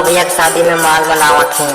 भैया के शादी में माल बनावत हूँ।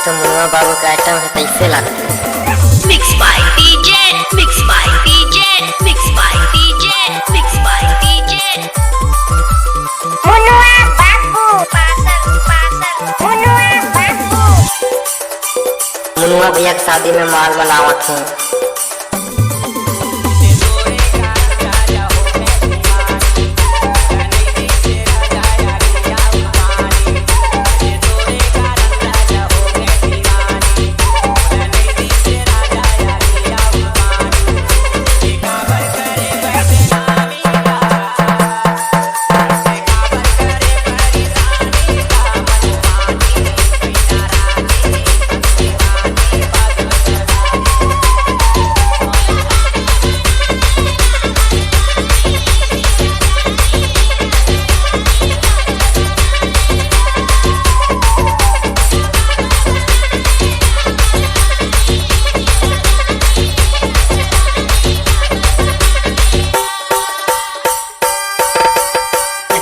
तो मुन्ना बाबू का आइटम है, कैसे लगता है? Mix by DJ, mix by DJ, mix by DJ, mix by DJ. मुन्वा बाबू पासल पासल, मुन्वा बाबू। मुन्ना भैया के शादी में माल बनावत हूँ।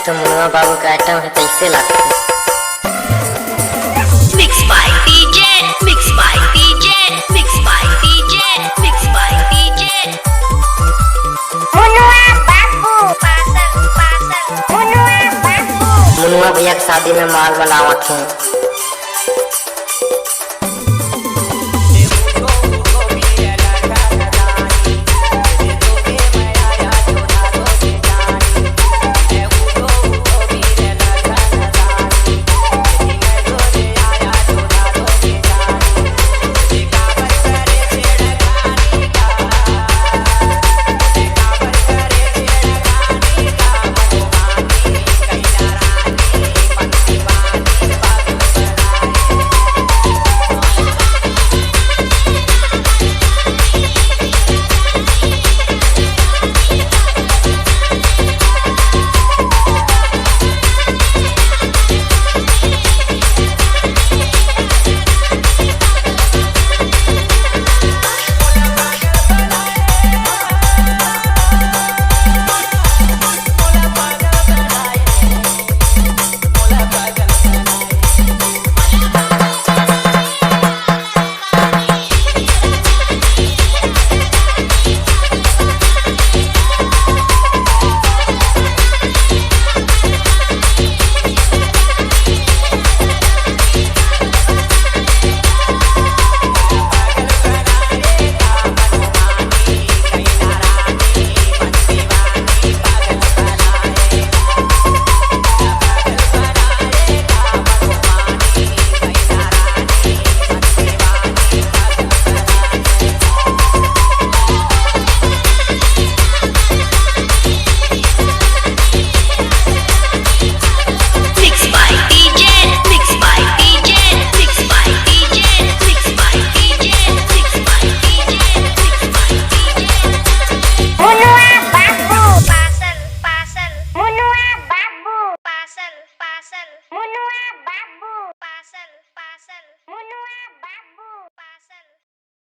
तो मुन्ना बाबू का आइटम है, कैसे लगता है? Mix by DJ, mix by DJ, mix by DJ, mix by DJ. मुन्वा बाबू पासल पासल, मुन्वा बाबू। मुन्ना भैया के शादी में माल बनावत हूँ। पासल, मुन्वा बाबू पासल पासल, मुन्वा बाबू।